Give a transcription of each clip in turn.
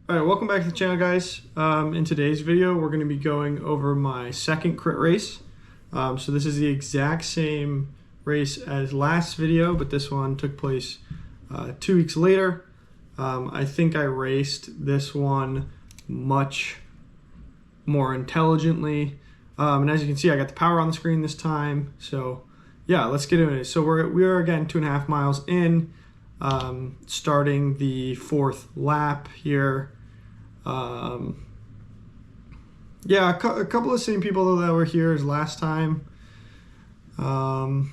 All right, welcome back to the channel, guys. In today's video, we're going to be going over my second crit race. So this is the exact same race as last video, but this one took place 2 weeks later. I think I raced this one much more intelligently. And as you can see, I got the power on the screen this time. So yeah, let's get into it. So we are again 2.5 miles in, starting the 4th lap here. Yeah, a couple of same people that were here as last time. I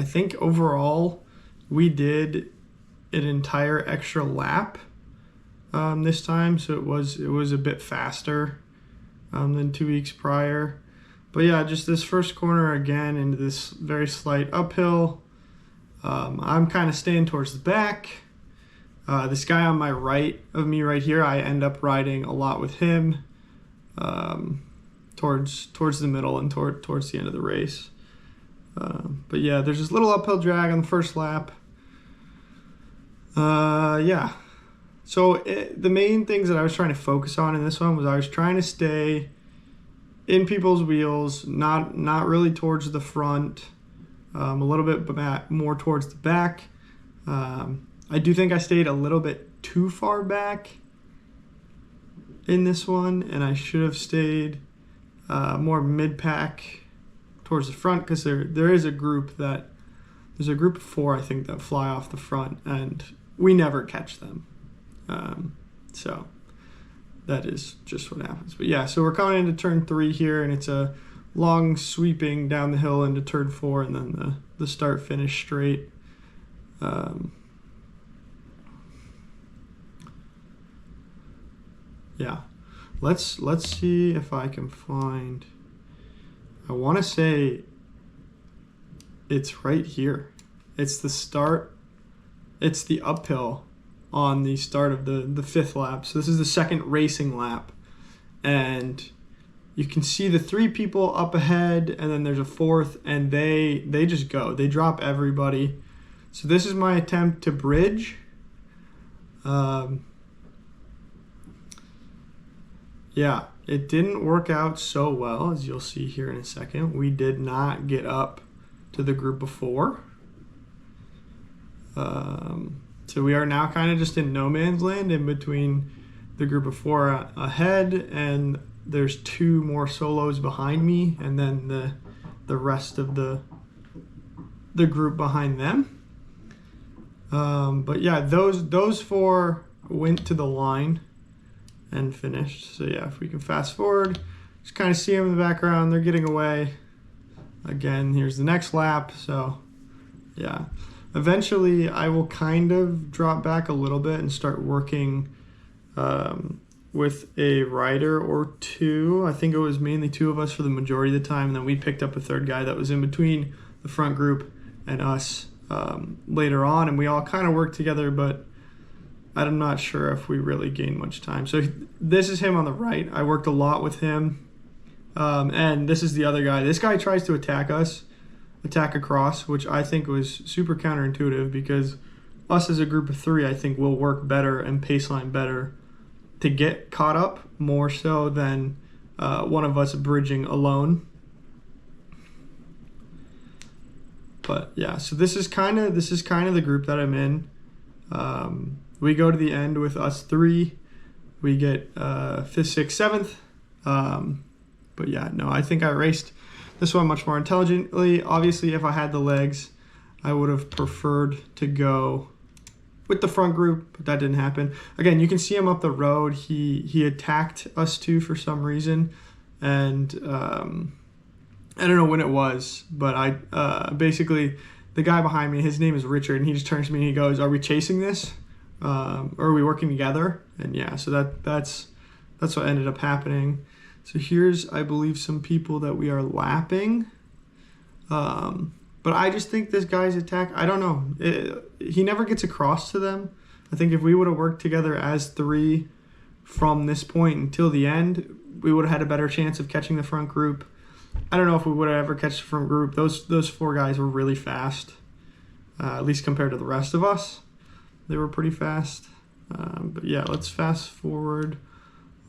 think overall we did an entire extra lap this time, so it was a bit faster than 2 weeks prior. But yeah, just this first corner again into this very slight uphill. I'm kind of staying towards the back. This guy on my right of me right here, I end up riding a lot with him towards the middle and towards the end of the race. But yeah, there's this little uphill drag on the first lap. Yeah. So the main things that I was trying to focus on in this one was I was trying to stay in people's wheels, not really towards the front, a little bit more towards the back. I do think I stayed a little bit too far back in this one, and I should have stayed more mid-pack towards the front, because there is a group there's a group of 4, I think, that fly off the front, and we never catch them. So that is just what happens. But yeah, so we're coming into turn 3 here, and it's a long sweeping down the hill into turn 4, and then the start-finish straight. Yeah, let's see if I can find, I want to say it's right here. It's the start, it's the uphill on the start of the 5th lap. So this is the second racing lap, and you can see the 3 people up ahead, and then there's a 4th, and they just go. They drop everybody. So this is my attempt to bridge. Yeah, it didn't work out so well, as you'll see here in a second. We did not get up to the group of 4. So we are now kind of just in no man's land in between the group of 4 ahead, and there's 2 more solos behind me, and then the rest of the group behind them. But yeah, those 4 went to the line and finished. So yeah, if we can fast forward, just kind of see them in the background. They're getting away. Again, here's the next lap. So yeah, eventually I will kind of drop back a little bit and start working with a rider or 2. I think it was mainly 2 of us for the majority of the time, and then we picked up a 3rd guy that was in between the front group and us later on, and we all kind of worked together, but I'm not sure if we really gained much time. So this is him on the right. I worked a lot with him. And this is the other guy. This guy tries to attack across, which I think was super counterintuitive, because us as a group of 3, I think, will work better and paceline better to get caught up, more so than one of us bridging alone. But yeah, so this is kind of the group that I'm in. We go to the end with us 3. We get 5th, 6th, 7th. But yeah, no, I think I raced this one much more intelligently. Obviously, if I had the legs, I would have preferred to go with the front group, but that didn't happen. Again, you can see him up the road. He attacked us 2 for some reason, and I don't know when it was, but I basically, the guy behind me, his name is Richard, and he just turns to me and he goes, "Are we chasing this? Or are we working together?" And yeah, so that's what ended up happening. So here's, I believe, some people that we are lapping. But I just think this guy's attack, I don't know. He never gets across to them. I think if we would have worked together as 3 from this point until the end, we would have had a better chance of catching the front group. I don't know if we would have ever catch the front group. Those 4 guys were really fast, at least compared to the rest of us. They were pretty fast. But yeah, let's fast forward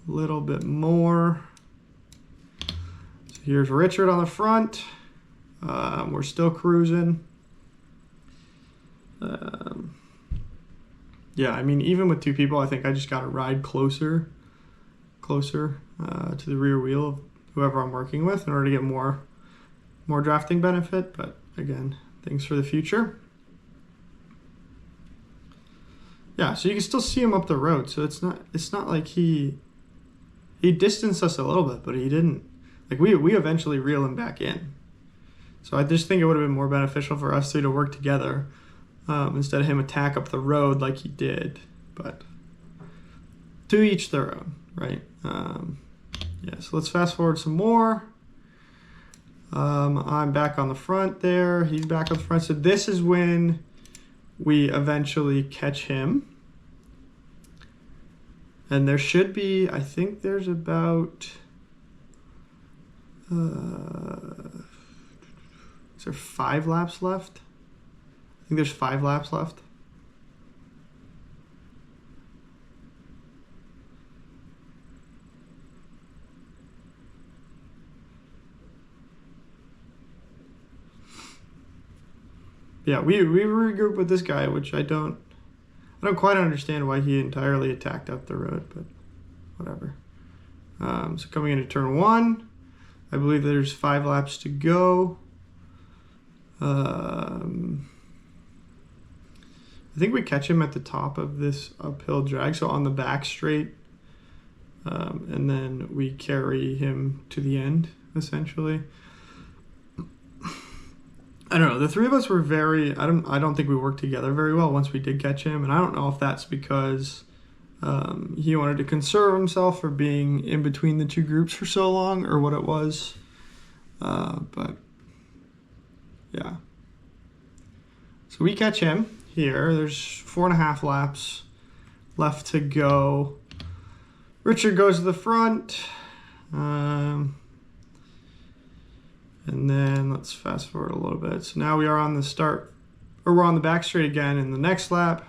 a little bit more. So here's Richard on the front. We're still cruising. Yeah, I mean, even with two people, I think I just got to ride closer to the rear wheel of whoever I'm working with in order to get more drafting benefit. But again, things for the future. Yeah, so you can still see him up the road. So it's not like he distanced us a little bit, but he didn't. Like we eventually reel him back in. So I just think it would have been more beneficial for us three to work together instead of him attack up the road like he did. But to each their own, right? Yeah, so let's fast forward some more. I'm back on the front there. He's back on the front. So this is when we eventually catch him. And there should be, I think there's about, is there 5 laps left? I think there's 5 laps left. Yeah, we regroup with this guy, which I don't quite understand why he entirely attacked up the road, but whatever. So coming into turn 1, I believe there's 5 laps to go. I think we catch him at the top of this uphill drag, so on the back straight, and then we carry him to the end, essentially. I don't know. The three of us were I don't think we worked together very well once we did catch him, and I don't know if that's because he wanted to conserve himself for being in between the two groups for so long, or what it was. But yeah. So we catch him here. There's 4.5 laps left to go. Richard goes to the front. And then let's fast forward a little bit. So now we are on the we're on the back straight again in the next lap.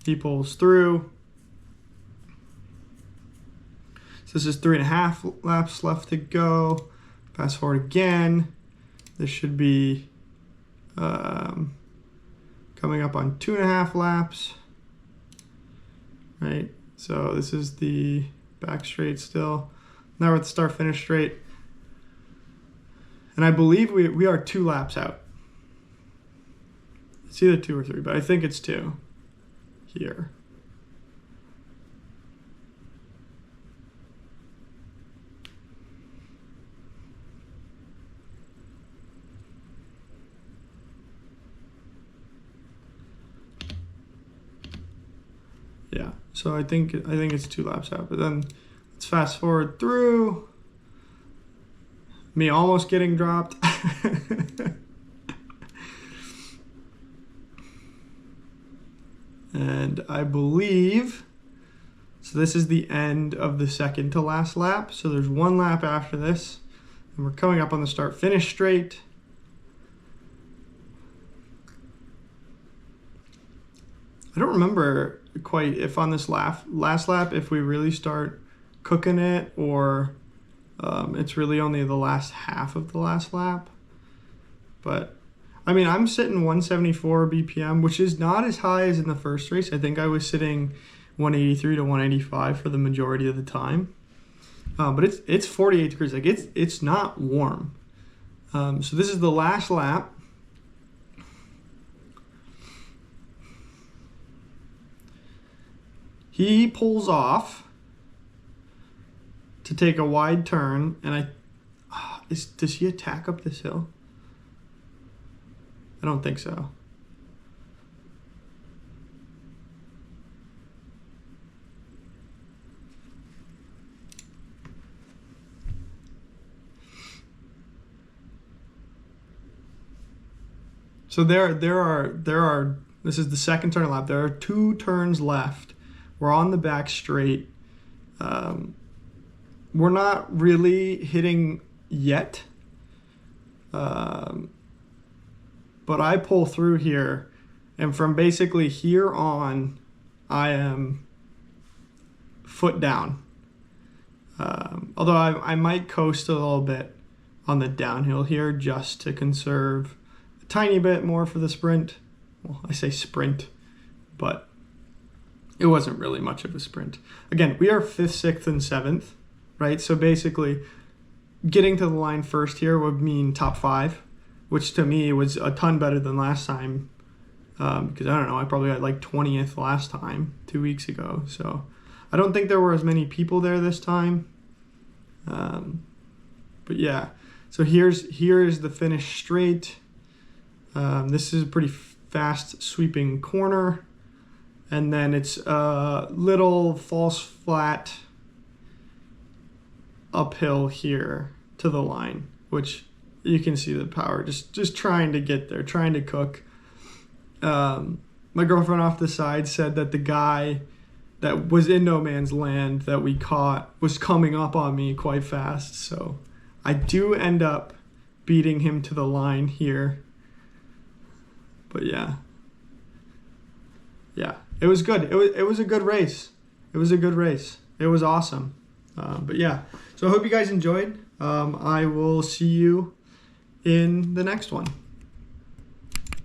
He pulls through. So this is 3.5 laps left to go. Fast forward again. This should be coming up on 2.5 laps. Right? So this is the back straight still. Now we're at the start-finish straight. And I believe we are 2 laps out. It's either 2 or 3, but I think it's 2 here. Yeah, so I think it's 2 laps out, but then let's fast forward through. Me almost getting dropped. And I believe, so this is the end of the second to last lap. So there's 1 lap after this, and we're coming up on the start-finish straight. I don't remember quite if on this last lap, if we really start cooking it, or it's really only the last half of the last lap. But I mean, I'm sitting 174 BPM, which is not as high as in the first race. I think I was sitting 183 to 185 for the majority of the time. But it's 48 degrees. Like it's not warm. So this is the last lap. He pulls off to take a wide turn, and does he attack up this hill? I don't think so. So there are. This is the second turn lap. There are 2 turns left. We're on the back straight. We're not really hitting yet. But I pull through here, and from basically here on, I am foot down. Although I might coast a little bit on the downhill here just to conserve a tiny bit more for the sprint. Well, I say sprint, but it wasn't really much of a sprint. Again, we are 5th, 6th, and 7th, right? So basically, getting to the line first here would mean top 5, which to me was a ton better than last time. Because I don't know, I probably got like 20th last time, 2 weeks ago. So I don't think there were as many people there this time. But yeah, so here's the finish straight. This is a pretty fast sweeping corner. And then it's a little false flat uphill here to the line, which you can see the power, just trying to get there, trying to cook. My girlfriend off the side said that the guy that was in no man's land that we caught was coming up on me quite fast. So I do end up beating him to the line here. But yeah, it was good. It was a good race. It was a good race. It was awesome. But yeah, so I hope you guys enjoyed. I will see you in the next one.